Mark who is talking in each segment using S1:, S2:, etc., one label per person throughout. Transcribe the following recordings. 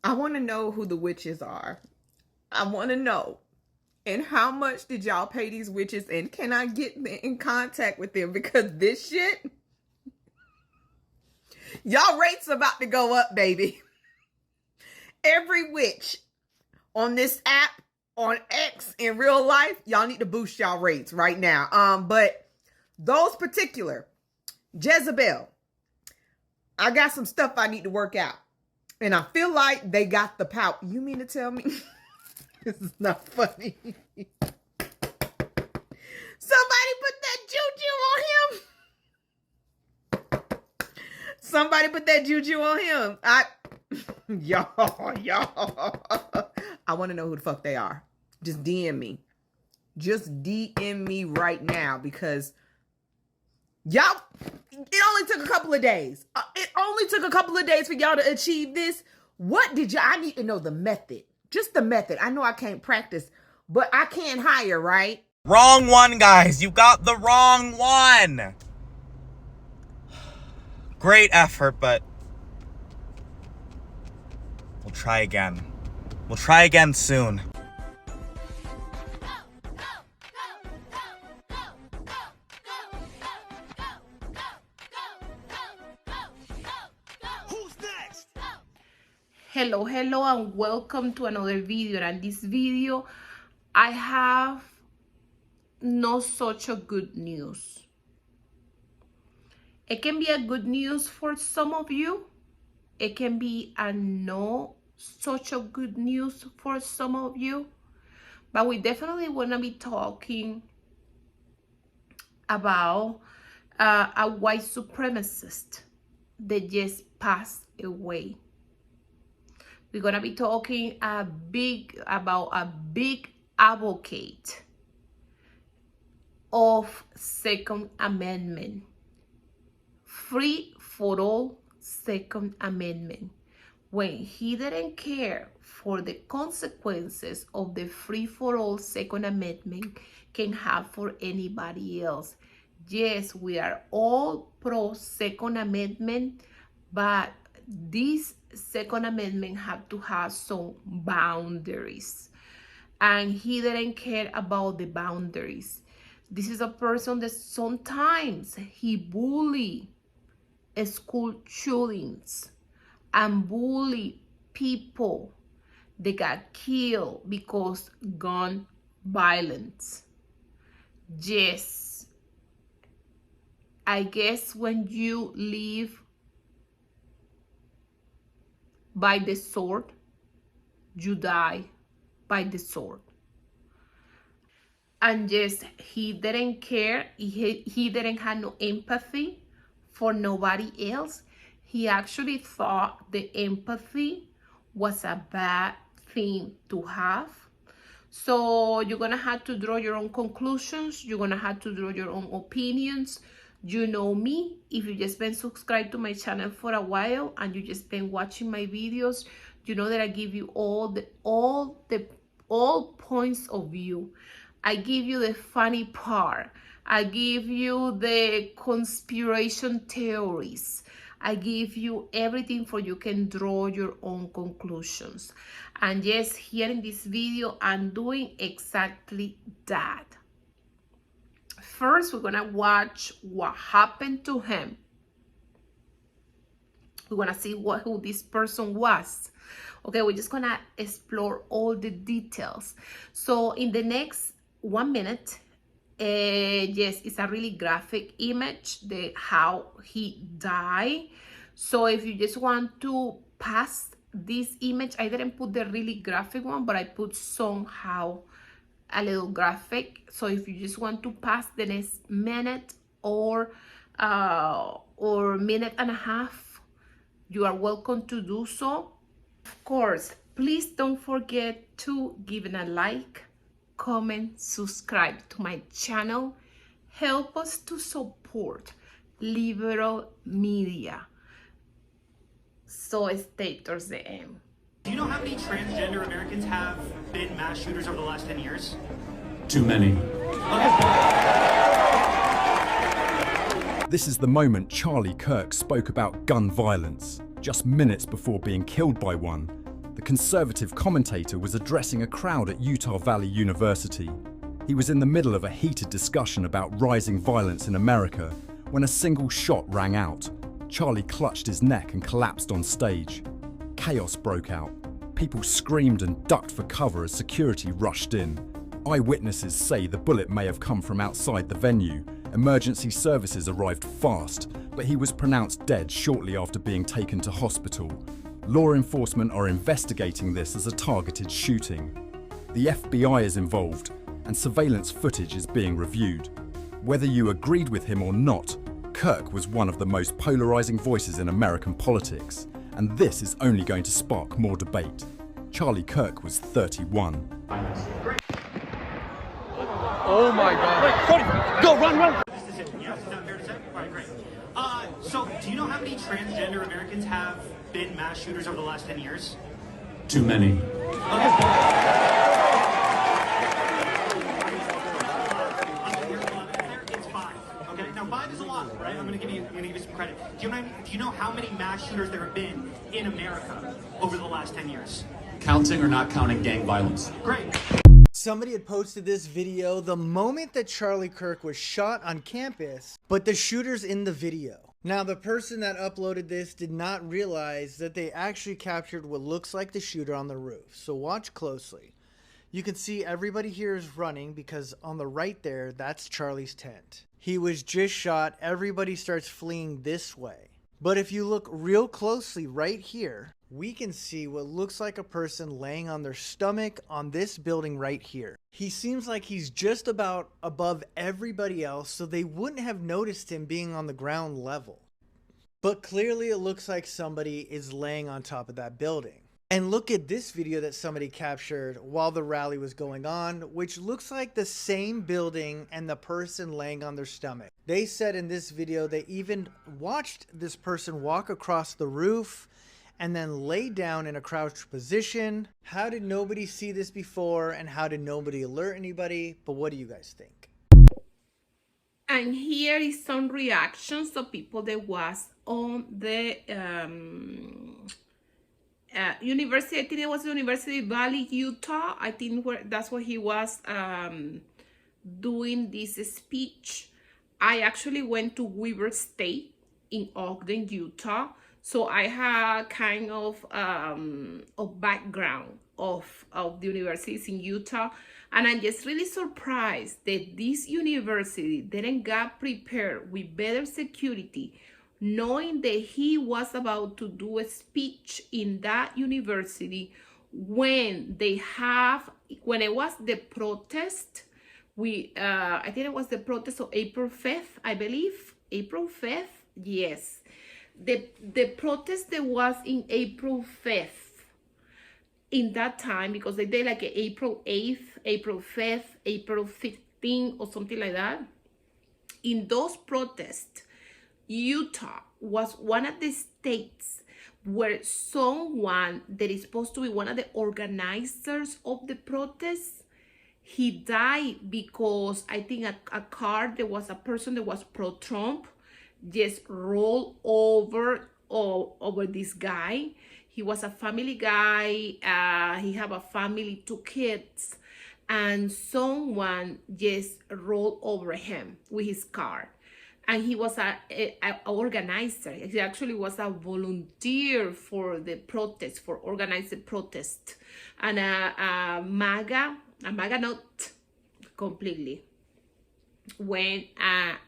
S1: I want to know who the witches are. I want to know. And how much did y'all pay these witches? And can I get in contact with them? Because this shit, y'all rates about to go up, baby. Every witch on this app, on X, in real life, y'all need to boost y'all rates right now. But those particular, Jezebel, I got some stuff I need to work out. And I feel like they got the power. You mean to tell me? This is not funny. Somebody put that juju on him. Somebody put that juju on him. Y'all. I want to know who the fuck they are. Just DM me. Just DM me right now because y'all, it only took a couple of days. It only took a couple of days for y'all to achieve this. What did I need to know the method. Just the method. I know I can't practice, but I can hire, right?
S2: Wrong one, guys. You got the wrong one. Great effort, but we'll try again. We'll try again soon.
S3: Hello and welcome to another video. And this video I have not such a good news. It can be a good news for some of you. It can be a no such a good news for some of you. But we definitely want to be talking about a white supremacist that just passed away. We're going to be talking about a big advocate of Second Amendment. Free for all Second Amendment. When he didn't care for the consequences of the free for all Second Amendment can have for anybody else. Yes, we are all pro Second Amendment, but this Second Amendment have to have some boundaries, and he didn't care about the boundaries. This is a person that sometimes he bully school shootings and bully people that got killed because gun violence. Yes, I guess when you live by the sword, you die by the sword. And yes, he didn't care. He didn't have no empathy for nobody else. He actually thought the empathy was a bad thing to have. So you're gonna have to draw your own conclusions. You're gonna have to draw your own opinions. You know me. If you just been subscribed to my channel for a while and you just been watching my videos, you know that I give you all points of view. I give you the funny part. I give you the conspiracy theories. I give you everything for you can draw your own conclusions. And yes, here in this video, I'm doing exactly that. First, we're gonna watch what happened to him. We're gonna see who this person was. Okay, we're just gonna explore all the details. So in the next 1 minute, yes, it's a really graphic image, how he died. So if you just want to pass this image, I didn't put the really graphic one, but I put somehow a little graphic. So if you just want to pass the next minute or minute and a half, you are welcome to do so. Of course, please don't forget to give it a like, comment, subscribe to my channel. Help us to support liberal media. So stay towards the end.
S4: Do you know how many transgender Americans have been mass shooters over the last 10 years?
S5: Too many.
S6: This is the moment Charlie Kirk spoke about gun violence, just minutes before being killed by one.
S5: the conservative commentator was addressing a crowd at Utah Valley University. He was in the middle of a heated discussion about rising violence in America when a single shot rang out. Charlie clutched his neck and collapsed on stage. Chaos broke out. People screamed and ducked for cover as security rushed in. Eyewitnesses say the bullet may have come from outside the venue. Emergency services arrived fast, but he was pronounced dead shortly after being taken to hospital. Law enforcement are investigating this as a targeted shooting. The FBI is involved, and surveillance footage is being reviewed. Whether you agreed with him or not, Kirk was one of the most polarizing voices in American politics, and this is only going to spark more debate. Charlie Kirk was 31.
S6: Oh my God. Go, run.
S4: This is it. Yeah, is that fair to say? All right, great. So, do you know how many transgender Americans have been mass shooters over the last 10 years?
S7: Too many.
S4: It's 5. Okay, now 5 is a lot, right? I'm gonna give you some credit. Do you know how many mass shooters there have been in America over the last 10 years?
S7: Counting or not counting gang violence?
S4: Great.
S8: Somebody had posted this video the moment that Charlie Kirk was shot on campus, but the shooter's in the video. Now, the person that uploaded this did not realize that they actually captured what looks like the shooter on the roof. So watch closely. You can see everybody here is running because on the right there, that's Charlie's tent. He was just shot. Everybody starts fleeing this way. But if you look real closely right here, we can see what looks like a person laying on their stomach on this building right here. He seems like he's just about above everybody else, so they wouldn't have noticed him being on the ground level. But clearly it looks like somebody is laying on top of that building. And look at this video that somebody captured while the rally was going on, which looks like the same building and the person laying on their stomach. They said in this video they even watched this person walk across the roof and then lay down in a crouched position. How did nobody see this before, and how did nobody alert anybody? But what do you guys think?
S3: And here is some reactions of people that was on the university. I think it was University Valley, Utah. I think that's where he was doing this speech. I actually went to Weber State in Ogden, Utah. So I had kind of background of the universities in Utah. And I'm just really surprised that this university didn't get prepared with better security, knowing that he was about to do a speech in that university when it was the protest. I think it was the protest of April 5th, I believe. April 5th, yes. The protest that was in April 5th, in that time, because they did like April 8th, April 5th, April 15th, or something like that. In those protests, Utah was one of the states where someone that is supposed to be one of the organizers of the protests, he died because I think a car, there was a person that was pro-Trump, just rolled over this guy. He was a family guy. He had a family, 2 kids, and someone just rolled over him with his car. And he was a organizer. He actually was a volunteer for the protest, for organizing protest, and a MAGA not completely, when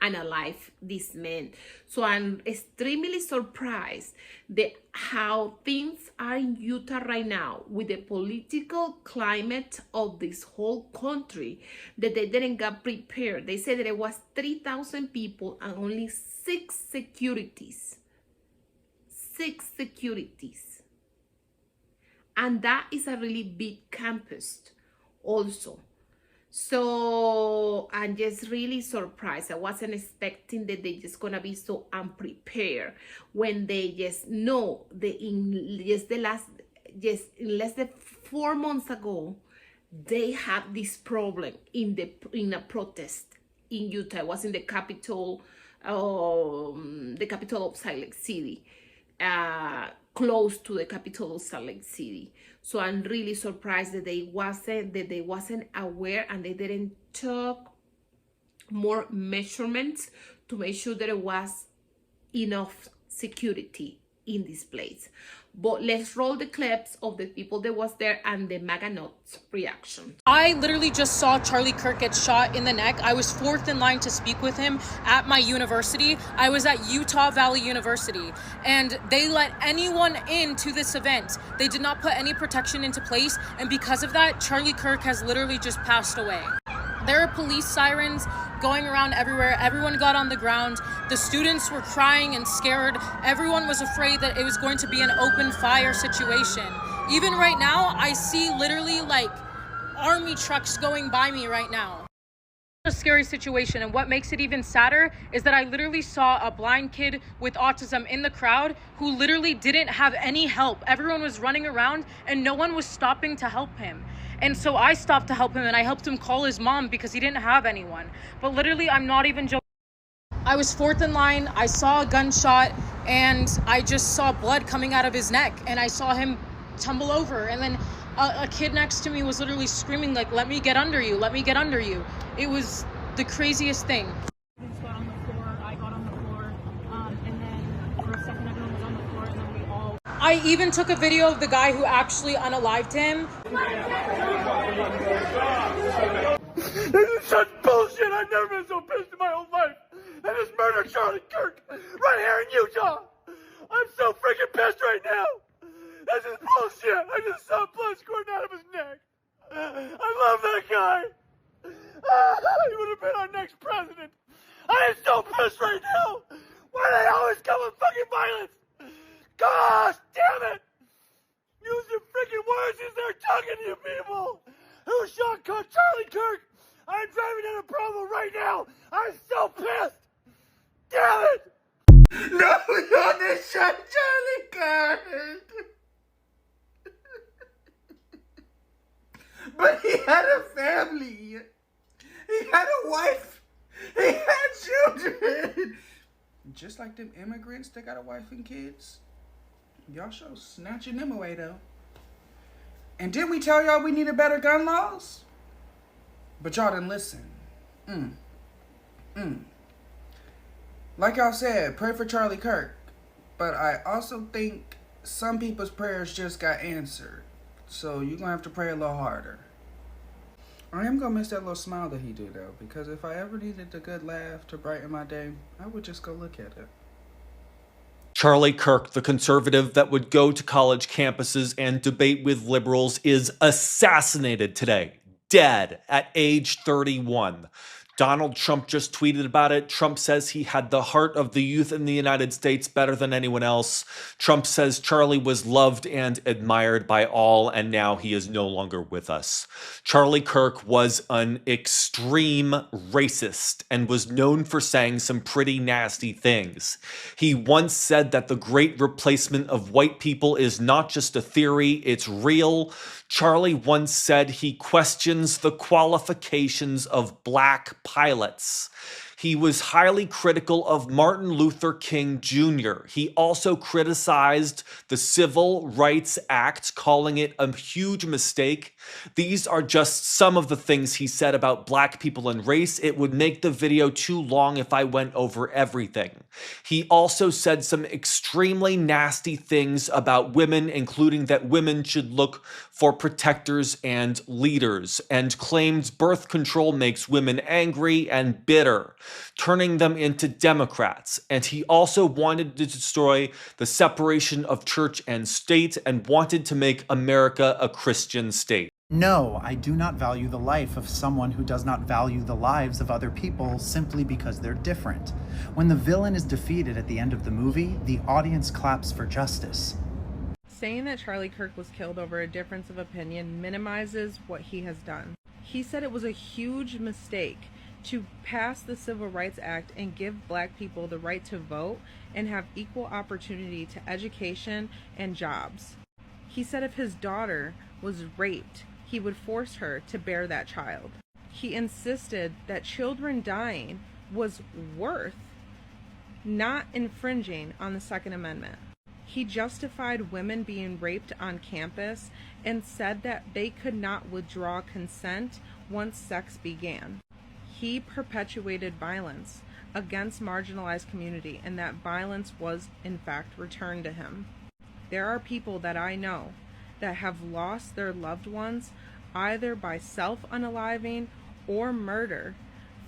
S3: analyze this man. So I'm extremely surprised that how things are in Utah right now with the political climate of this whole country, that they didn't get prepared. They said that it was 3,000 people and only 6 securities. 6 securities. And that is a really big campus also. So I'm just really surprised. I wasn't expecting that they just gonna be so unprepared when they just know that in less than 4 months ago, they had this problem in a protest in Utah. It was in the capital of Salt Lake City. close to the capital of Salt Lake City. So I'm really surprised that they wasn't aware and they didn't took more measurements to make sure that it was enough security in this place. But let's roll the clips of the people that was there and the MAGA nuts reaction.
S9: I literally just saw Charlie Kirk get shot in the neck. I was fourth in line to speak with him at my university. I was at Utah Valley University, and they let anyone into this event. They did not put any protection into place, and because of that, Charlie Kirk has literally just passed away. There are police sirens going around everywhere. Everyone got on the ground. The students were crying and scared. Everyone was afraid that it was going to be an open fire situation. Even right now, I see literally like army trucks going by me right now. It's a scary situation, and what makes it even sadder is that I literally saw a blind kid with autism in the crowd who literally didn't have any help. Everyone was running around and no one was stopping to help him. And so I stopped to help him, and I helped him call his mom because he didn't have anyone. But literally, I'm not even joking. I was fourth in line. I saw a gunshot, and I just saw blood coming out of his neck, and I saw him tumble over. And then a kid next to me was literally screaming like, "Let me get under you, let me get under you." It was the craziest thing.
S10: We just got on the floor, I got on the floor, and then for a second everyone was on the floor, and then we all...
S9: I even took a video of the guy who actually unalived him.
S6: This is such bullshit. I've never been so pissed in my whole life. They just murdered Charlie Kirk right here in Utah. I'm so freaking pissed right now. This is bullshit. I just saw blood squirting out of his neck. I love that guy. He would have been our next president. I am so pissed right now. Why do they always come with fucking violence? Gosh damn it. Use your freaking words as they're talking to you people. Who shot Charlie Kirk? I'm driving down a Provo right now. I'm so pissed. Damn it.
S1: No, they shot Charlie Kirk. But he had a family. He had a wife. He had children.
S11: Just like them immigrants that got a wife and kids. Y'all sure snatching them away though. And didn't we tell y'all we needed better gun laws? But y'all didn't listen. Like y'all said, pray for Charlie Kirk. But I also think some people's prayers just got answered. So you're gonna have to pray a little harder. I am gonna miss that little smile that he do though, because if I ever needed a good laugh to brighten my day, I would just go look at it.
S12: Charlie Kirk, the conservative that would go to college campuses and debate with liberals, is assassinated today, dead at age 31. Donald Trump just tweeted about it. Trump says he had the heart of the youth in the United States better than anyone else. Trump says Charlie was loved and admired by all, and now he is no longer with us. Charlie Kirk was an extreme racist and was known for saying some pretty nasty things. He once said that the great replacement of white people is not just a theory, it's real. Charlie once said he questions the qualifications of black pilots. He was highly critical of Martin Luther King Jr. He also criticized the Civil Rights Act, calling it a huge mistake. These are just some of the things he said about black people and race. It would make the video too long if I went over everything. He also said some extremely nasty things about women, including that women should look for protectors and leaders, and claims birth control makes women angry and bitter, turning them into Democrats. And he also wanted to destroy the separation of church and state and wanted to make America a Christian state.
S13: No, I do not value the life of someone who does not value the lives of other people simply because they're different. When the villain is defeated at the end of the movie, the audience claps for justice.
S14: Saying that Charlie Kirk was killed over a difference of opinion minimizes what he has done. He said it was a huge mistake to pass the Civil Rights Act and give black people the right to vote and have equal opportunity to education and jobs. He said if his daughter was raped, he would force her to bear that child. He insisted that children dying was worth not infringing on the Second Amendment. He justified women being raped on campus and said that they could not withdraw consent once sex began. He perpetuated violence against marginalized community, and that violence was in fact returned to him. There are people that I know that have lost their loved ones either by self-unaliving or murder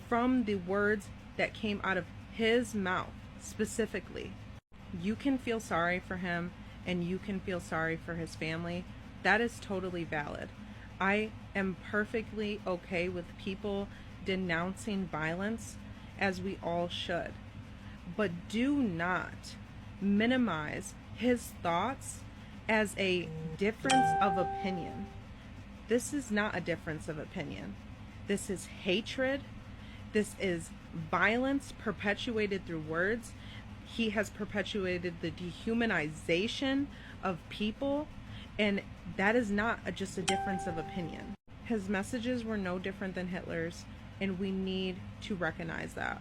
S14: from the words that came out of his mouth specifically. You can feel sorry for him and you can feel sorry for his family. That is totally valid. I am perfectly okay with people denouncing violence, as we all should. But do not minimize his thoughts as a difference of opinion. This is not a difference of opinion. This is hatred. This is violence perpetuated through words. He has perpetuated the dehumanization of people, and that is not just a difference of opinion. His messages were no different than Hitler's, and we need to recognize that.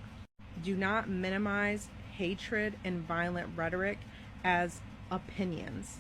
S14: Do not minimize hatred and violent rhetoric as opinions.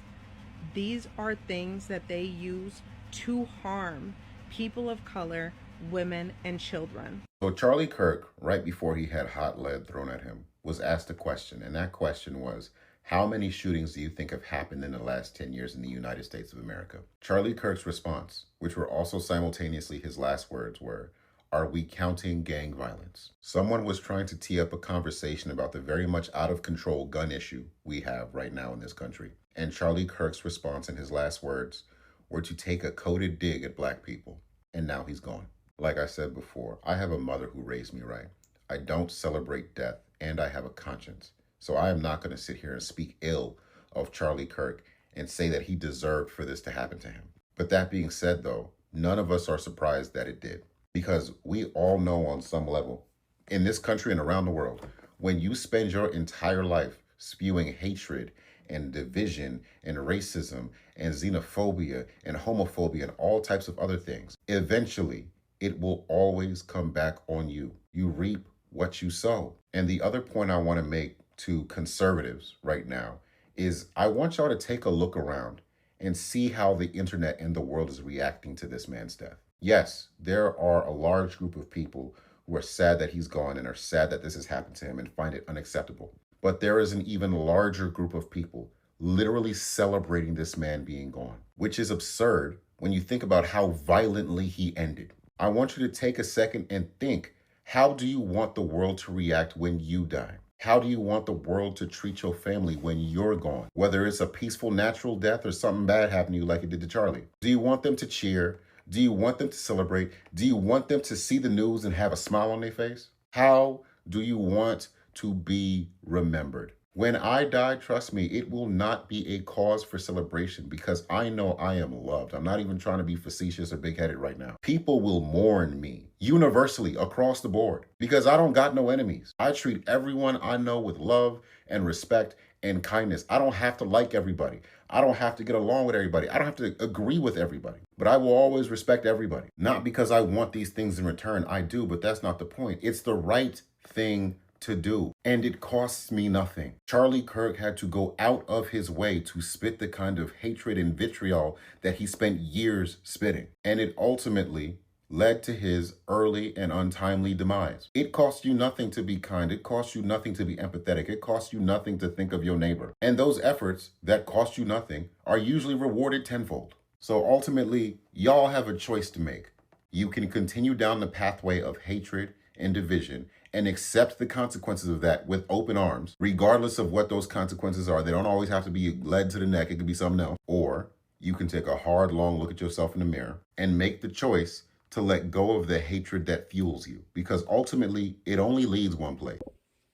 S14: These are things that they use to harm people of color, women, and children.
S15: So Charlie Kirk, right before he had hot lead thrown at him, was asked a question, and that question was, how many shootings do you think have happened in the last 10 years in the United States of America? Charlie Kirk's response, which were also simultaneously his last words, were, are we counting gang violence? Someone was trying to tee up a conversation about the very much out of control gun issue we have right now in this country. And Charlie Kirk's response in his last words were to take a coded dig at black people. And now he's gone. Like I said before, I have a mother who raised me right. I don't celebrate death, and I have a conscience. So I am not going to sit here and speak ill of Charlie Kirk and say that he deserved for this to happen to him. But that being said, though, none of us are surprised that it did. Because we all know on some level, in this country and around the world, when you spend your entire life spewing hatred and division and racism and xenophobia and homophobia and all types of other things, eventually it will always come back on you. You reap what you sow. And the other point I want to make to conservatives right now is I want y'all to take a look around and see how the internet and the world is reacting to this man's death. Yes, there are a large group of people who are sad that he's gone and are sad that this has happened to him and find it unacceptable. But there is an even larger group of people literally celebrating this man being gone, which is absurd when you think about how violently he ended. I want you to take a second and think, how do you want the world to react when you die? How do you want the world to treat your family when you're gone? Whether it's a peaceful, natural death or something bad happened to you like it did to Charlie. Do you want them to cheer? Do you want them to celebrate? Do you want them to see the news and have a smile on their face? How do you want to be remembered? When I die, trust me, it will not be a cause for celebration because I know I am loved. I'm not even trying to be facetious or big-headed right now. People will mourn me universally across the board because I don't got no enemies. I treat everyone I know with love and respect and kindness. I don't have to like everybody. I don't have to get along with everybody. I don't have to agree with everybody. But I will always respect everybody. Not because I want these things in return. I do, but that's not the point. It's the right thing to do, and it costs me nothing. Charlie Kirk had to go out of his way to spit the kind of hatred and vitriol that he spent years spitting, and it ultimately led to his early and untimely demise. It costs you nothing to be kind. It costs you nothing to be empathetic. It costs you nothing to think of your neighbor. And those efforts that cost you nothing are usually rewarded tenfold. So ultimately, y'all have a choice to make. You can continue down the pathway of hatred and division and accept the consequences of that with open arms, regardless of what those consequences are. They don't always have to be lead to the neck. It could be something else. Or you can take a hard, long look at yourself in the mirror and make the choice to let go of the hatred that fuels you, because ultimately it only leads one place.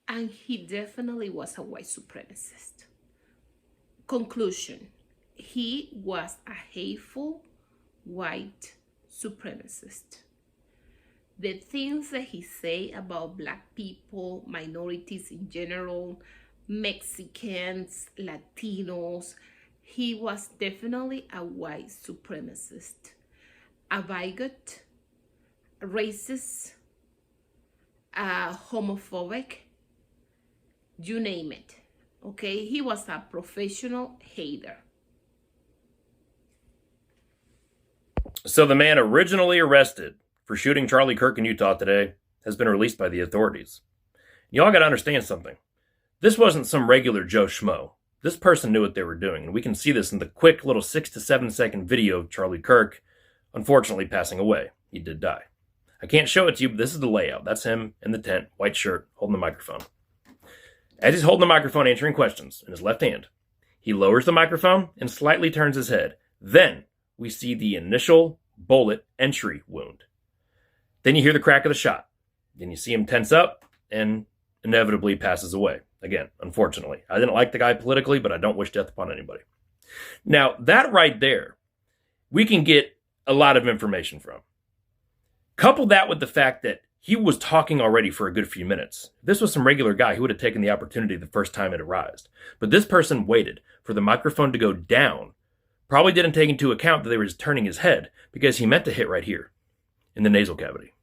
S3: And he definitely was a white supremacist. Conclusion, he was a hateful white supremacist. The things that he say about black people, minorities in general, Mexicans, Latinos, he was definitely a white supremacist, a bigot, racist, homophobic, you name it. Okay, he was a professional hater.
S16: So the man originally arrested for shooting Charlie Kirk in Utah today has been released by the authorities. Y'all gotta understand something. This wasn't some regular Joe Schmo. This person knew what they were doing, and we can see this in the quick little 6 to 7 second video of Charlie Kirk, unfortunately passing away. He did die. I can't show it to you, but this is the layout. That's him in the tent, white shirt, holding the microphone. As he's holding the microphone answering questions in his left hand, he lowers the microphone and slightly turns his head. Then we see the initial bullet entry wound. Then you hear the crack of the shot. Then you see him tense up and inevitably passes away. Again, unfortunately. I didn't like the guy politically, but I don't wish death upon anybody. Now, that right there, we can get a lot of information from. Couple that with the fact that he was talking already for a good few minutes. If this was some regular guy, he would have taken the opportunity the first time it arose. But this person waited for the microphone to go down. Probably didn't take into account that they were just turning his head, because he meant to hit right here in the nasal cavity.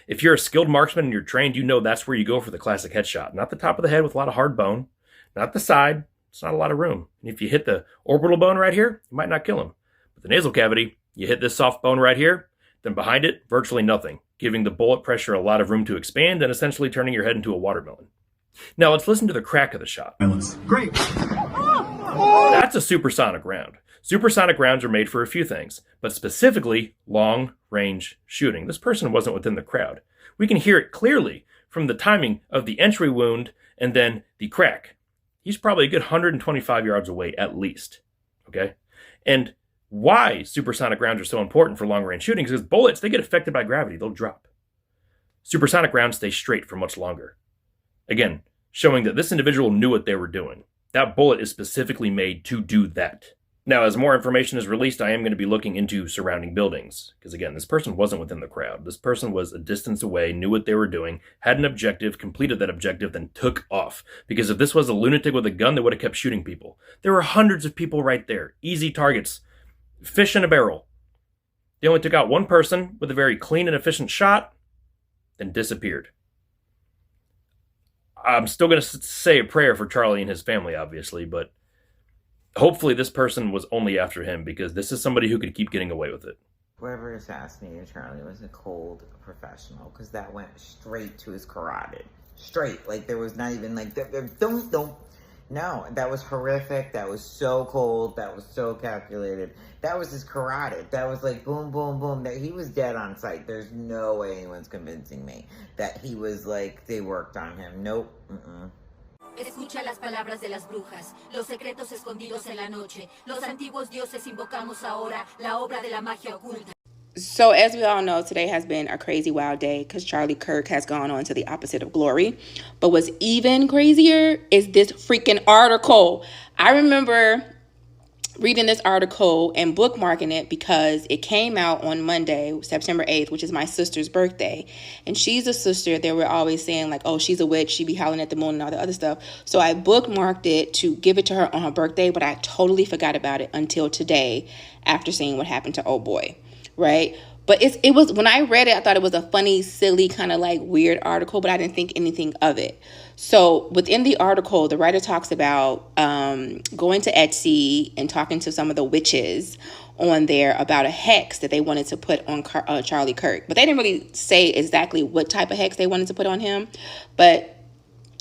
S16: If you're a skilled marksman and you're trained, you know that's where you go for the classic headshot. Not the top of the head with a lot of hard bone, not the side. It's not a lot of room. And if you hit the orbital bone right here, you might not kill him. But the nasal cavity, you hit this soft bone right here, then behind it, virtually nothing, giving the bullet pressure a lot of room to expand and essentially turning your head into a watermelon. Now let's listen to the crack of the shot.
S7: Great.
S16: That's a supersonic round. Supersonic rounds are made for a few things, but specifically long-range shooting. This person wasn't within the crowd. We can hear it clearly from the timing of the entry wound and then the crack. He's probably a good 125 yards away at least. Okay? And why supersonic rounds are so important for long-range shooting is because bullets, they get affected by gravity. They'll drop. Supersonic rounds stay straight for much longer. Again, showing that this individual knew what they were doing. That bullet is specifically made to do that. Now, as more information is released, I am going to be looking into surrounding buildings. Because again, this person wasn't within the crowd. This person was a distance away, knew what they were doing, had an objective, completed that objective, then took off. Because if this was a lunatic with a gun, they would have kept shooting people. There were hundreds of people right there. Easy targets. Fish in a barrel. They only took out one person with a very clean and efficient shot, then disappeared. I'm still going to say a prayer for Charlie and his family, obviously, but hopefully this person was only after him, because this is somebody who could keep getting away with it.
S17: Whoever assassinated Charlie was a cold professional, because that went straight to his carotid. Straight. Like, there was not even like, don't. No, that was horrific. That was so cold. That was so calculated. That was his carotid. That was like boom, boom, boom. That he was dead on sight. There's no way anyone's convincing me that he was like, they worked on him. Nope.
S18: Escucha las palabras de las brujas, los secretos escondidos en la noche. Los antiguos dioses invocamos ahora la obra de la magia oculta.
S19: So as we all know, today has been a crazy wild day because Charlie Kirk has gone on to the opposite of glory. But what's even crazier is this freaking article. I remember reading this article and bookmarking it because it came out on Monday, September 8th, which is my sister's birthday. And she's a sister. They were always saying like, oh, she's a witch. She be howling at the moon and all the other stuff. So I bookmarked it to give it to her on her birthday, but I totally forgot about it until today after seeing what happened to old boy. Right? But it was, when I read it, I thought it was a funny, silly, kind of like weird article, but I didn't think anything of it. So within the article, the writer talks about going to Etsy and talking to some of the witches on there about a hex that they wanted to put on Charlie Kirk. But they didn't really say exactly what type of hex they wanted to put on him. But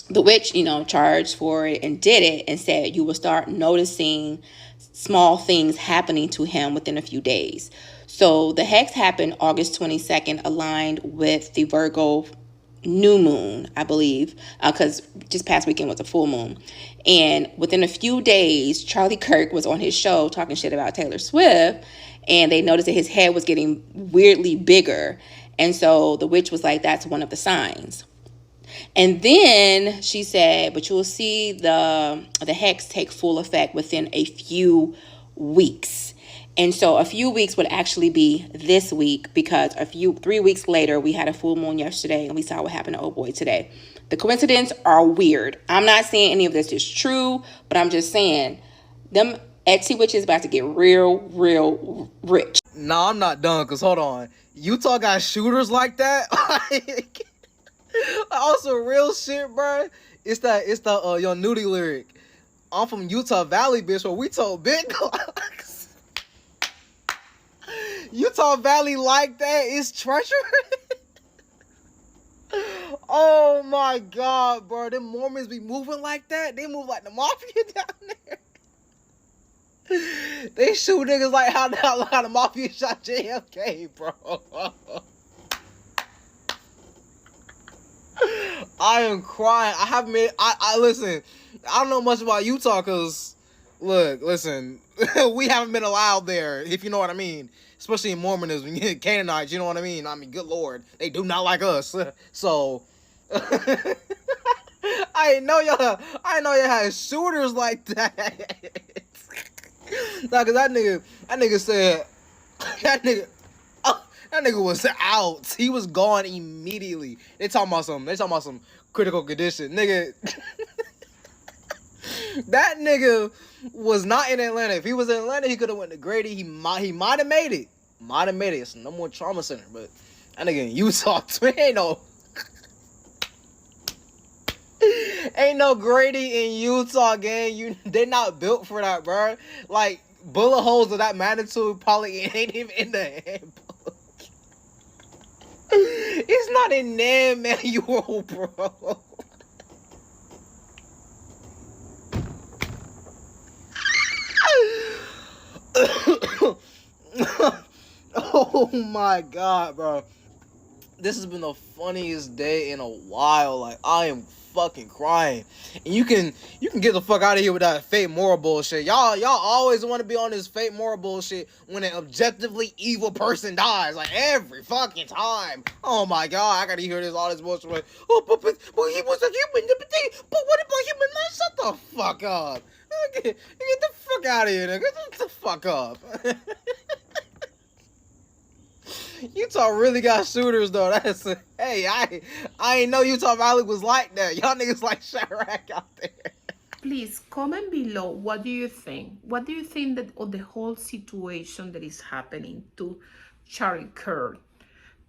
S19: the witch, charged for it and did it and said you will start noticing small things happening to him within a few days. So the hex happened August 22nd, aligned with the Virgo new moon, I believe, because just past weekend was a full moon. And within a few days, Charlie Kirk was on his show talking shit about Taylor Swift, and they noticed that his head was getting weirdly bigger. And so the witch was like, that's one of the signs. And then she said, but you'll see the hex take full effect within a few weeks. And so a few weeks would actually be this week, because 3 weeks later, we had a full moon yesterday and we saw what happened to old boy today. The coincidences are weird. I'm not saying any of this is true, but I'm just saying them Etsy witches about to get real rich.
S20: Nah, I'm not done, because hold on. Utah got shooters like that? Also, real shit, bro. It's the Young Nudie lyric. I'm from Utah Valley, bitch, where we told big clocks. Utah Valley like that is treacherous. Oh my God, bro. Them Mormons be moving like that. They move like the mafia down there. They shoot niggas like how the mafia shot JFK, bro. I am crying. I haven't been. I listen. I don't know much about Utah, cause look, listen, we haven't been allowed there, if you know what I mean. Especially in Mormonism, Canaanites, you know what I mean. I mean, good Lord, they do not like us. So I didn't know y'all had shooters like that. Nah, cause that nigga said that nigga was out. He was gone immediately. They talking about some critical condition. Nigga. That nigga was not in Atlanta. If he was in Atlanta, he could have went to Grady. He might have made it. Might have made it. It's no more trauma center. But that nigga in Utah, ain't no Grady in Utah, gang. They not built for that, bro. Like, bullet holes of that magnitude probably ain't even in the handbook. It's not in their manual, bro. Oh my God, bro. This has been the funniest day in a while. Like, I am fucking crying. And you can get the fuck out of here with that fake moral bullshit. Y'all always want to be on this fake moral bullshit when an objectively evil person dies. Like, every fucking time. Oh my God, I gotta hear all this bullshit. Like, oh, but he was a human. But what about human life? Shut the fuck up. Get the fuck out of here, nigga. Get the fuck up. Utah really got shooters though. Hey, I ain't know Utah Valley was like that. Y'all niggas like Chirac out there.
S3: Please comment below. What do you think? What do you think that of the whole situation that is happening to Charlie Kirk?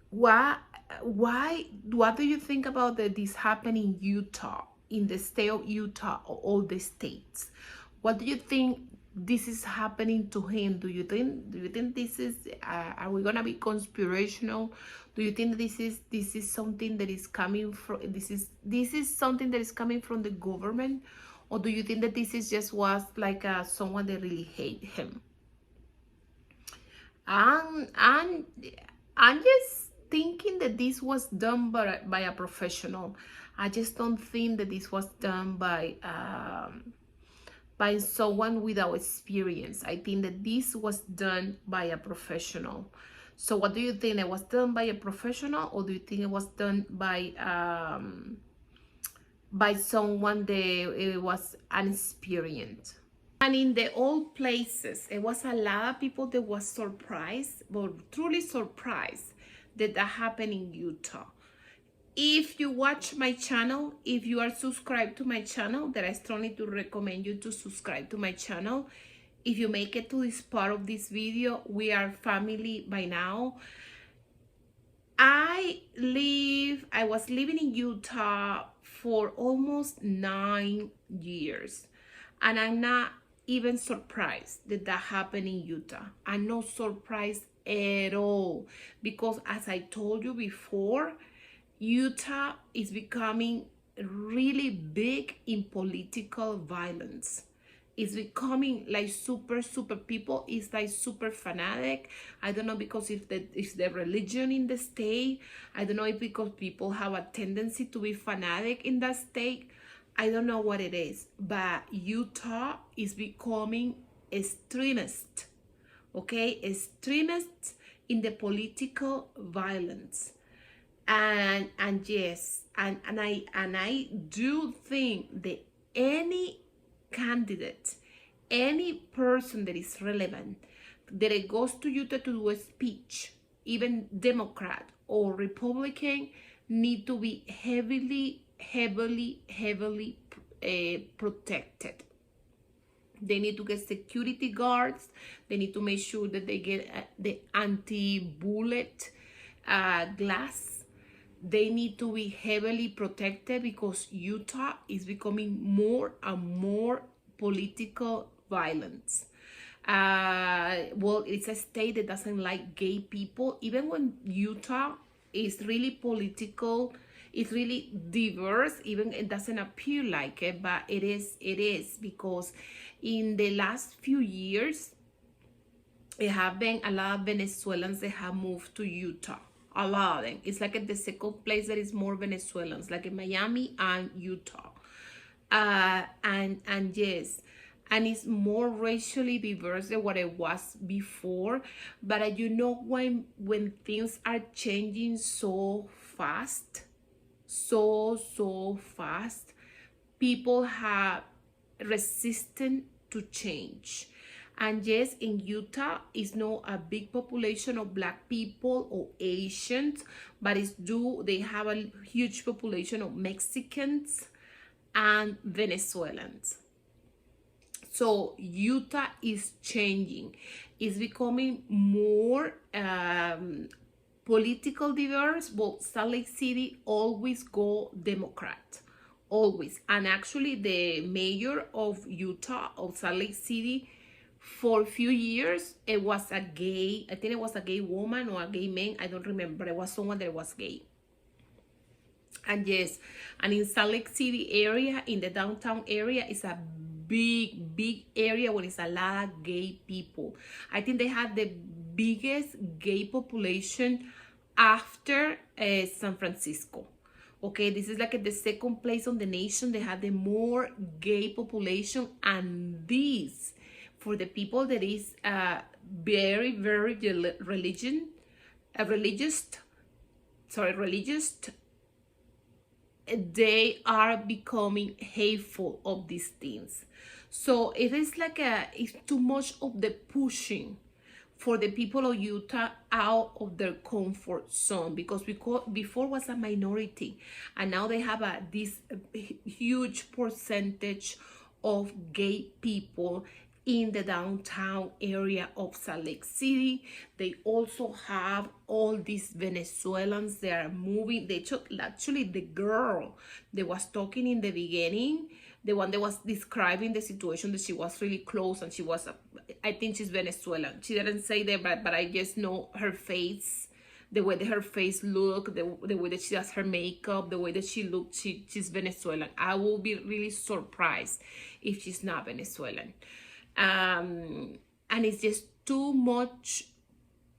S3: What do you think about that this happening in Utah, in the state of Utah, or all the states? What do you think this is happening to him? Do you think this is are we gonna be conspirational? Do you think this is something that is coming from this is something that is coming from the government, or do you think that this is just was like someone that really hate him? I'm just thinking that this was done by a professional. I just don't think that this was done by someone without experience. I think that this was done by a professional. So what do you think? It was done by a professional, or do you think it was done by someone that was inexperienced? And in the old places, it was a lot of people that was surprised, but truly surprised that happened in Utah. If you watch my channel, if you are subscribed to my channel, that I strongly do recommend you to subscribe to my channel. If you make it to this part of this video, we are family by now. I was living in Utah for almost 9 years, and I'm not even surprised that happened in Utah. I'm not surprised at all, because as I told you before, Utah is becoming really big in political violence. It's becoming like super people is like super fanatic. I don't know, because if the religion in the state. I don't know if because people have a tendency to be fanatic in that state. I don't know what it is, but Utah is becoming extremist. Okay, extremist in the political violence. And yes, and I do think that any candidate, any person that is relevant, that it goes to Utah to do a speech, even Democrat or Republican, need to be heavily protected. They need to get security guards. They need to make sure that they get the anti-bullet glass. They need to be heavily protected, because Utah is becoming more and more political violence. Well, it's a state that doesn't like gay people. Even when Utah is really political, it's really diverse, even it doesn't appear like it, but it is because in the last few years, it have been a lot of Venezuelans that have moved to Utah. A lot of them. It's like the second place that is more Venezuelans, like in Miami and Utah. And yes, and it's more racially diverse than what it was before. But you know, when things are changing so fast, so fast, people have resistant to change. And yes, in Utah, it's not a big population of Black people or Asians, but they have a huge population of Mexicans and Venezuelans. So Utah is changing. It's becoming more political diverse. Well, Salt Lake City always go Democrat. Always. And actually the mayor of Utah, of Salt Lake City, for a few years, it was a gay, I think it was a gay woman or a gay man, I don't remember. It was someone that was gay. And yes, and in Salt Lake City area, in the downtown area, it's a big area where it's a lot of gay people. I think they have the biggest gay population after San Francisco. Okay, this is like the second place on the nation. They have the more gay population, and this, for the people that is very religious, they are becoming hateful of these things. So it is like it's too much of the pushing for the people of Utah out of their comfort zone, because before was a minority, and now they have this huge percentage of gay people in the downtown area of Salt Lake City. They also have all these Venezuelans that are moving. They took, actually, the girl that was talking in the beginning, the one that was describing the situation, that she was really close, and she was, I think she's Venezuelan. She didn't say that, but I just know her face, the way that her face looked, the way that she does her makeup, the way that she looked, she's Venezuelan. I will be really surprised if she's not Venezuelan. And it's just too much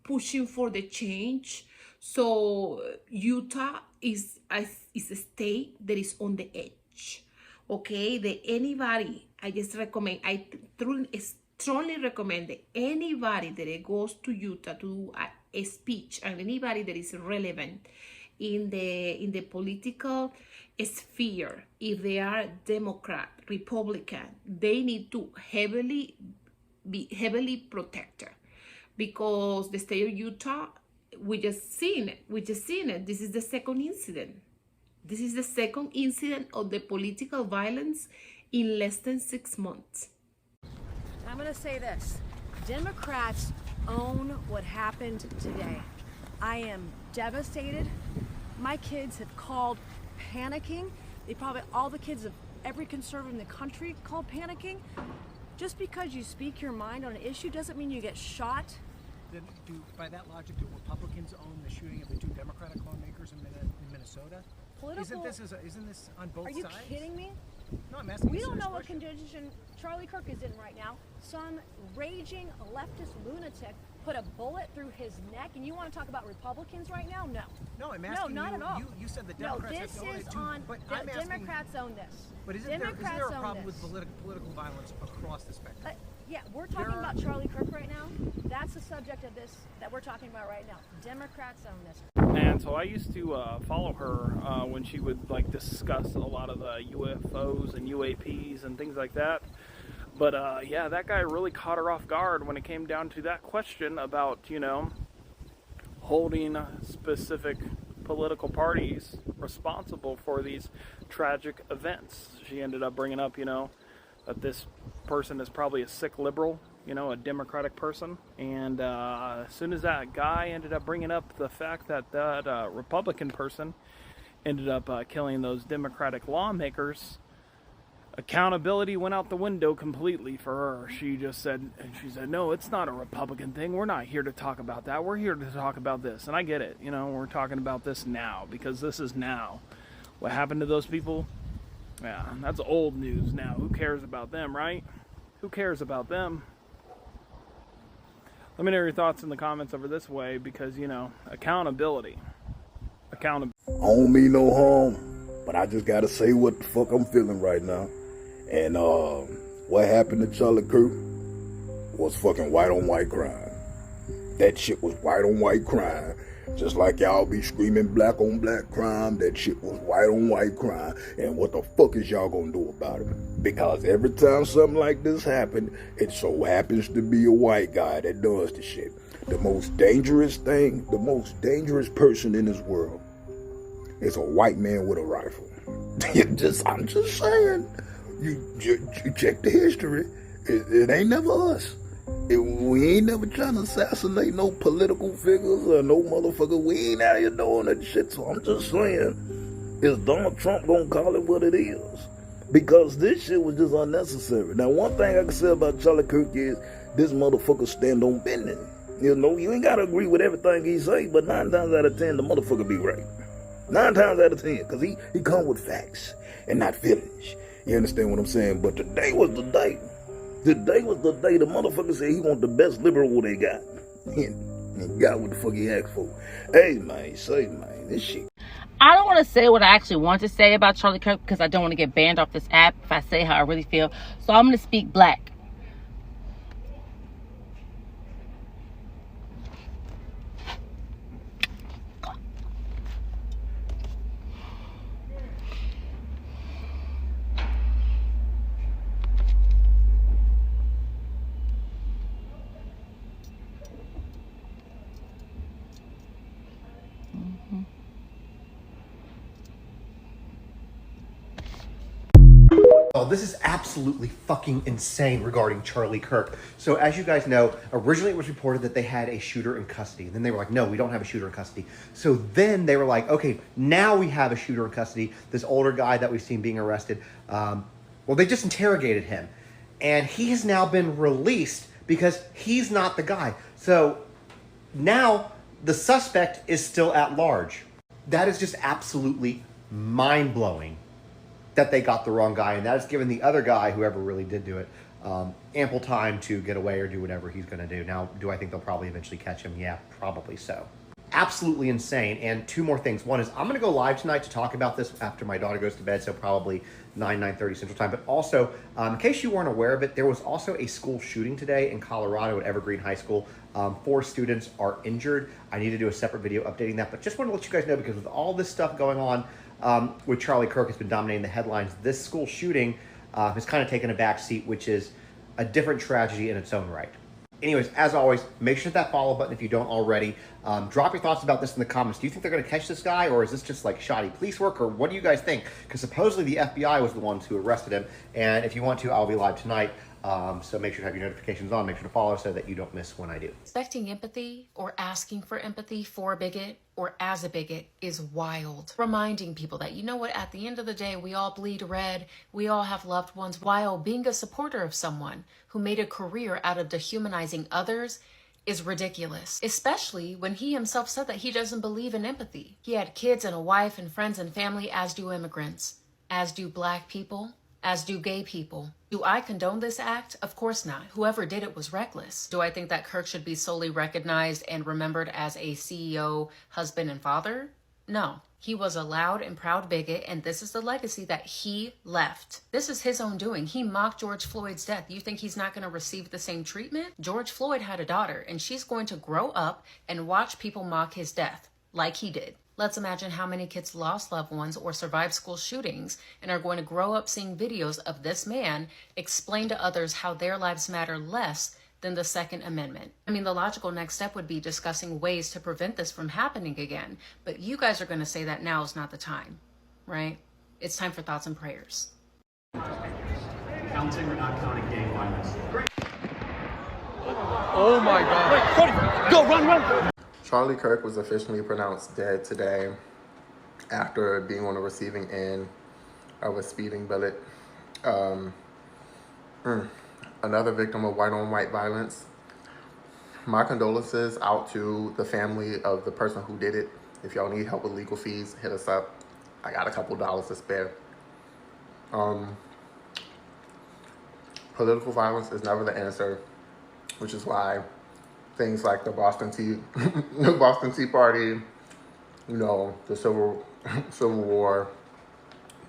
S3: pushing for the change. So Utah is a state that is on the edge. Okay, that anybody, I just recommend, I strongly recommend that anybody that goes to Utah to do a speech, and anybody that is relevant in the political sphere, if they are Democrat, Republican, they need to be heavily protected, because the state of Utah, we just seen it. This is the second incident. This is the second incident of the political violence in less than 6 months.
S21: I'm going to say this. Democrats own what happened today. I am devastated. My kids have called panicking. All the kids of every conservative in the country called panicking. Just because you speak your mind on an issue doesn't mean you get shot.
S22: Then by that logic, do Republicans own the shooting of the 2 Democratic lawmakers in Minnesota? Isn't this on both sides?
S21: Are you kidding me?
S22: No, I'm asking.
S21: We don't know what condition Charlie Kirk is in right now. Some raging leftist lunatic put a bullet through his neck, and you want to talk about Republicans right now? No.
S22: No, I'm asking.
S21: No, not at all.
S22: You said the Democrats
S21: no, this is on. Democrats own this.
S22: But isn't there a problem with political violence across the spectrum?
S21: Yeah, we're talking about Charlie Kirk right now. That's the subject of this that we're talking about right now. Democrats own this.
S23: And so I used to follow her when she would discuss a lot of the UFOs and UAPs and things like that. But yeah, that guy really caught her off guard when it came down to that question about, holding specific political parties responsible for these tragic events. She ended up bringing up, that this person is probably a sick liberal, a Democratic person. And as soon as that guy ended up bringing up the fact that that Republican person ended up killing those Democratic lawmakers, accountability went out the window completely for her. She said, no, it's not a Republican thing. We're not here to talk about that. We're here to talk about this. And I get it. You know, we're talking about this now because this is now. What happened to those people? Yeah, that's old news now. Who cares about them, right? Who cares about them? Let me know your thoughts in the comments over this way because, you know, accountability.
S2: I don't mean no harm, but I just gotta say what the fuck I'm feeling right now. And what happened to Charlie Kirk was fucking white on white crime. That shit was white on white crime. Just like y'all be screaming black on black crime, that shit was white on white crime. And what the fuck is y'all gonna do about it? Because every time something like this happens, it so happens to be a white guy that does the shit. The most dangerous thing, the most dangerous person in this world is a white man with a rifle. I'm just saying. You check the history. It ain't never us. We ain't never trying to assassinate no political figures or no motherfucker. We ain't out here doing that shit. So I'm just saying, is Donald Trump gonna call it what it is? Because this shit was just unnecessary. Now, one thing I can say about Charlie Kirk is this motherfucker stand on business. You know, you ain't gotta agree with everything he say, but 9 times out of 10, the motherfucker be right. 9 times out of 10, because he come with facts and not feelings. You understand what I'm saying? But today was the day. Today was the day the motherfucker said he want the best liberal they got. And got what the fuck he asked for. Hey, man, this shit.
S4: I don't want to say what I actually want to say about Charlie Kirk because I don't want to get banned off this app if I say how I really feel. So I'm going to speak black.
S5: Oh, this is absolutely fucking insane regarding Charlie Kirk. So as you guys know, originally it was reported that they had a shooter in custody. And then they were like, no, we don't have a shooter in custody. So then they were like, okay, now we have a shooter in custody. This older guy that we've seen being arrested. Well, they just interrogated him. And he has now been released because he's not the guy. So now the suspect is still at large. That is just absolutely mind-blowing that they got the wrong guy, and that has given the other guy, whoever really did do it, ample time to get away or do whatever he's going to do. Now, do I think they'll probably eventually catch him? Yeah, probably so. Absolutely insane. And 2 more things. One is I'm going to go live tonight to talk about this after my daughter goes to bed, so probably 9:30 Central Time. But also, in case you weren't aware of it, there was also a school shooting today in Colorado at Evergreen High School. 4 students are injured. I need to do a separate video updating that, but just want to let you guys know, because with all this stuff going on with Charlie Kirk has been dominating the headlines, this school shooting has kind of taken a back seat, which is a different tragedy in its own right. Anyways, as always, make sure that follow button if you don't already. Drop your thoughts about this in the comments. Do you think they're going to catch this guy, or is this just like shoddy police work, or what do you guys think? Because supposedly the FBI was the ones who arrested him, and if you want to, I'll be live tonight. So make sure to have your notifications on. Make sure to follow so that you don't miss when I do.
S24: Expecting empathy or asking for empathy for a bigot or as a bigot is wild. Reminding people that, you know what, at the end of the day, we all bleed red. We all have loved ones, while being a supporter of someone who made a career out of dehumanizing others is ridiculous, especially when he himself said that he doesn't believe in empathy. He had kids and a wife and friends and family, as do immigrants, as do Black people, as do gay people. Do I condone this act? Of course not. Whoever did it was reckless. Do I think that Kirk should be solely recognized and remembered as a CEO, husband, and father? No. He was a loud and proud bigot, and this is the legacy that he left. This is his own doing. He mocked George Floyd's death. You think he's not going to receive the same treatment? George Floyd had a daughter, and she's going to grow up and watch people mock his death like he did. Let's imagine how many kids lost loved ones or survived school shootings and are going to grow up seeing videos of this man explain to others how their lives matter less than the Second Amendment. I mean, the logical next step would be discussing ways to prevent this from happening again. But you guys are going to say that now is not the time, right? It's time for thoughts and prayers.
S7: Counting or not counting gang violence?
S6: Oh my God. Go, run.
S25: Charlie Kirk was officially pronounced dead today after being on the receiving end of a speeding bullet. Um, Another victim of white on white violence. My condolences out to the family of the person who did it. If y'all need help with legal fees, hit us up. I got a couple dollars to spare. Political violence is never the answer, which is why things like the Boston Tea Party, you know, the Civil War,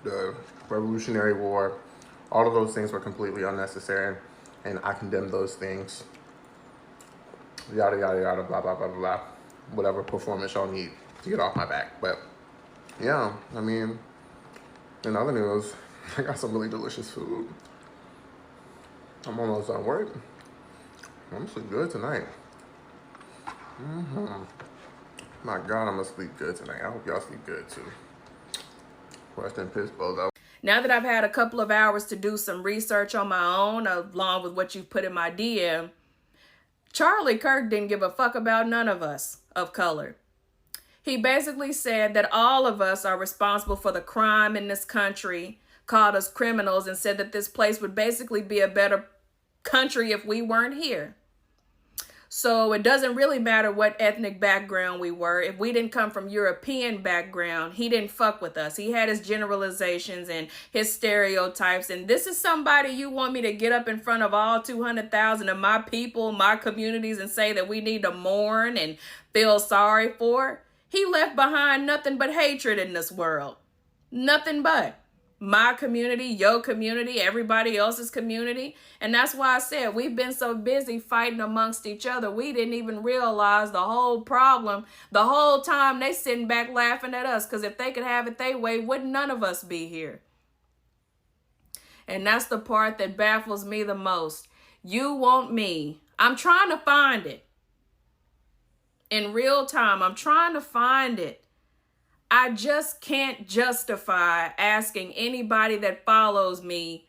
S25: the Revolutionary War, all of those things were completely unnecessary, and I condemn those things. Yada, yada, yada, blah, blah, blah, blah, blah. Whatever performance y'all need to get off my back. But, yeah, I mean, in other news, I got some really delicious food. I'm almost done work. I'm gonna sleep good tonight. My God, I'm gonna sleep good tonight. I hope y'all sleep good, too. Rest in peace, Bozo.
S1: Now that I've had a couple of hours to do some research on my own, along with what you've put in my DM, Charlie Kirk didn't give a fuck about none of us of color. He basically said that all of us are responsible for the crime in this country, called us criminals, and said that this place would basically be a better country if we weren't here. So it doesn't really matter what ethnic background we were. If we didn't come from European background, he didn't fuck with us. He had his generalizations and his stereotypes. And this is somebody you want me to get up in front of all 200,000 of my people, my communities, and say that we need to mourn and feel sorry for? He left behind nothing but hatred in this world. Nothing but. My community, your community, everybody else's community. And that's why I said we've been so busy fighting amongst each other. We didn't even realize the whole problem. The whole time they sitting back laughing at us, because if they could have it their way, wouldn't none of us be here? And that's the part that baffles me the most. You want me. I'm trying to find it. In real time, I'm trying to find it. I just can't justify asking anybody that follows me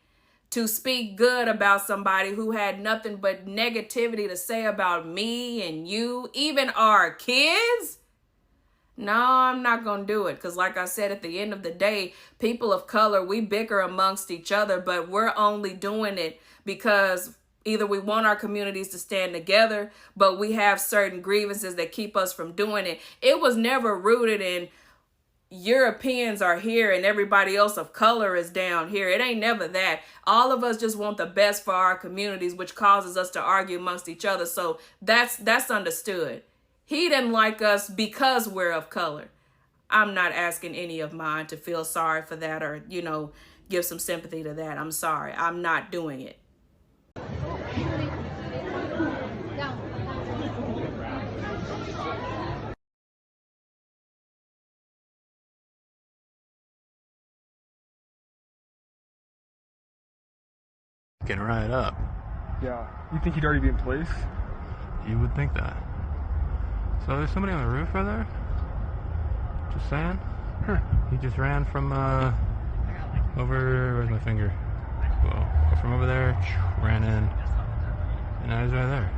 S1: to speak good about somebody who had nothing but negativity to say about me and you, even our kids. No, I'm not going to do it. Because like I said, at the end of the day, people of color, we bicker amongst each other, but we're only doing it because either we want our communities to stand together, but we have certain grievances that keep us from doing it. It was never rooted in Europeans are here and everybody else of color is down here. It ain't never that. All of us just want the best for our communities, which causes us to argue amongst each other. So that's understood. He didn't like us because we're of color. I'm not asking any of mine to feel sorry for that or, you know, give some sympathy to that. I'm sorry. I'm not doing it.
S8: Can right up.
S9: Yeah. You think he'd already be in place?
S8: You would think that. So there's somebody on the roof right there? Just saying?
S9: Huh.
S8: He just ran from over, where's my finger? Well, from over there, ran in, and now he's right there.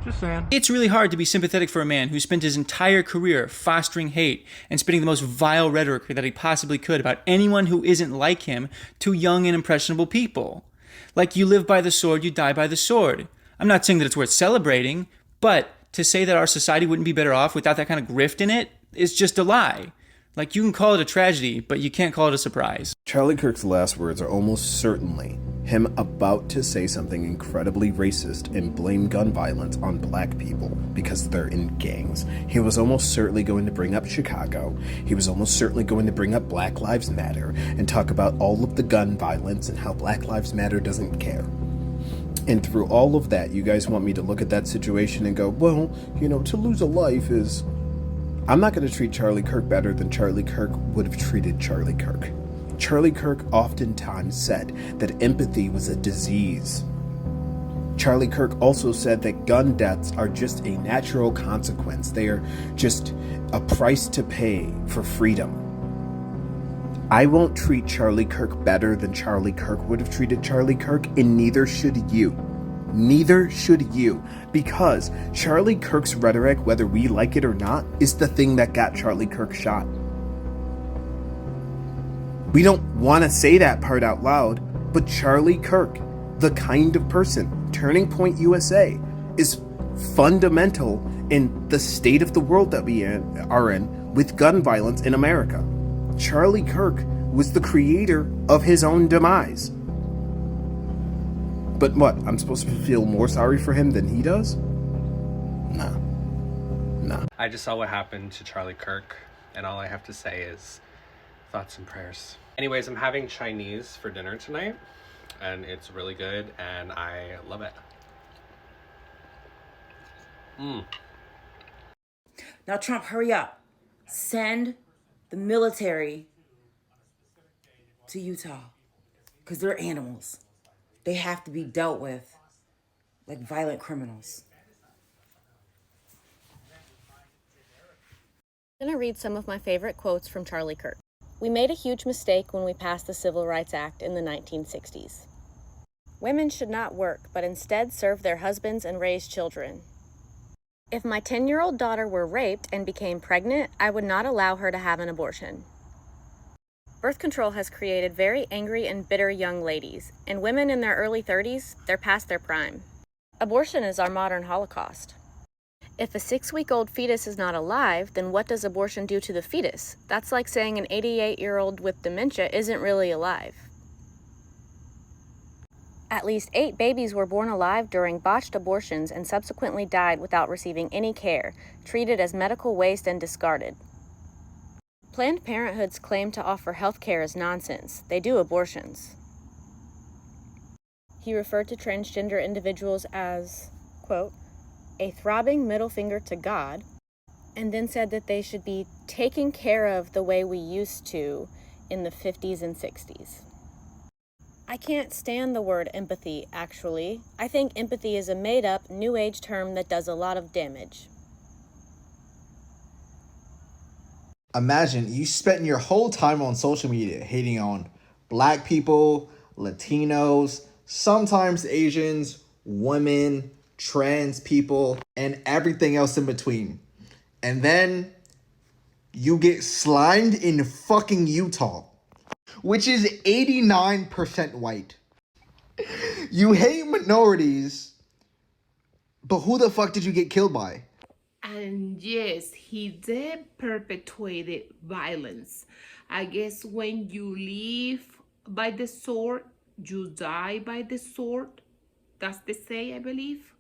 S8: Just saying.
S10: It's really hard to be sympathetic for a man who spent his entire career fostering hate and spitting the most vile rhetoric that he possibly could about anyone who isn't like him to young and impressionable people. Like, you live by the sword, you die by the sword. I'm not saying that it's worth celebrating, but to say that our society wouldn't be better off without that kind of grift in it is just a lie. Like, you can call it a tragedy, but you can't call it a surprise.
S11: Charlie Kirk's last words are almost certainly him about to say something incredibly racist and blame gun violence on black people because they're in gangs. He was almost certainly going to bring up Chicago. He was almost certainly going to bring up Black Lives Matter and talk about all of the gun violence and how Black Lives Matter doesn't care. And through all of that, you guys want me to look at that situation and go, well, you know, to lose a life is... I'm not going to treat Charlie Kirk better than Charlie Kirk would have treated Charlie Kirk. Charlie Kirk oftentimes said that empathy was a disease. Charlie Kirk also said that gun deaths are just a natural consequence. They are just a price to pay for freedom. I won't treat Charlie Kirk better than Charlie Kirk would have treated Charlie Kirk, and neither should you. Neither should you, because Charlie Kirk's rhetoric, whether we like it or not, is the thing that got Charlie Kirk shot. We don't want to say that part out loud, but Charlie Kirk, the kind of person Turning Point USA is fundamental in the state of the world that we are in with gun violence in America. Charlie Kirk was the creator of his own demise. But what, I'm supposed to feel more sorry for him than he does? Nah.
S12: I just saw what happened to Charlie Kirk, and all I have to say is thoughts and prayers. Anyways, I'm having Chinese for dinner tonight, and it's really good, and I love it.
S4: Now, Trump, hurry up. Send the military to Utah, because they're animals. They have to be dealt with like violent criminals.
S13: I'm going to read some of my favorite quotes from Charlie Kirk. We made a huge mistake when we passed the Civil Rights Act in the 1960s. Women should not work, but instead serve their husbands and raise children. If my 10-year-old daughter were raped and became pregnant, I would not allow her to have an abortion. Birth control has created very angry and bitter young ladies, and women in their early 30s, they're past their prime. Abortion is our modern Holocaust. If a 6-week-old fetus is not alive, then what does abortion do to the fetus? That's like saying an 88-year-old with dementia isn't really alive. At least 8 babies were born alive during botched abortions and subsequently died without receiving any care, treated as medical waste and discarded. Planned Parenthood's claim to offer health care is nonsense. They do abortions. He referred to transgender individuals as, quote, a throbbing middle finger to God, and then said that they should be taken care of the way we used to in the 50s and 60s. I can't stand the word empathy, actually. I think empathy is a made-up, new age term that does a lot of damage.
S14: Imagine you spent your whole time on social media hating on black people, Latinos, sometimes Asians, women, trans people, and everything else in between. And then you get slimed in fucking Utah, which is 89% white. You hate minorities, but who the fuck did you get killed by?
S3: And yes, he did perpetuated violence. I guess when you live by the sword, you die by the sword. That's the say, I believe.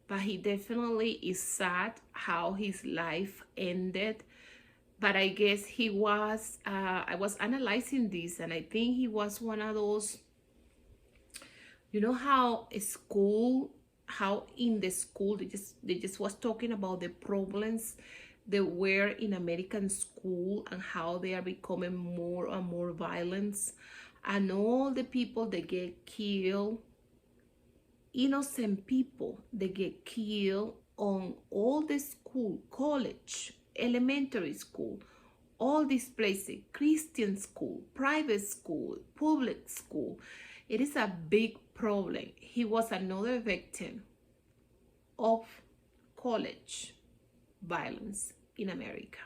S3: But he definitely is sad how his life ended. But I guess he was, I was analyzing this, and I think he was one of those, you know how in the school they just was talking about the problems that were in American school and how they are becoming more and more violence, and all the people that get killed, innocent people that get killed on all the school, college, elementary school, all these places, Christian school, private school, public school. It is a big problem. He was another victim of college violence in America.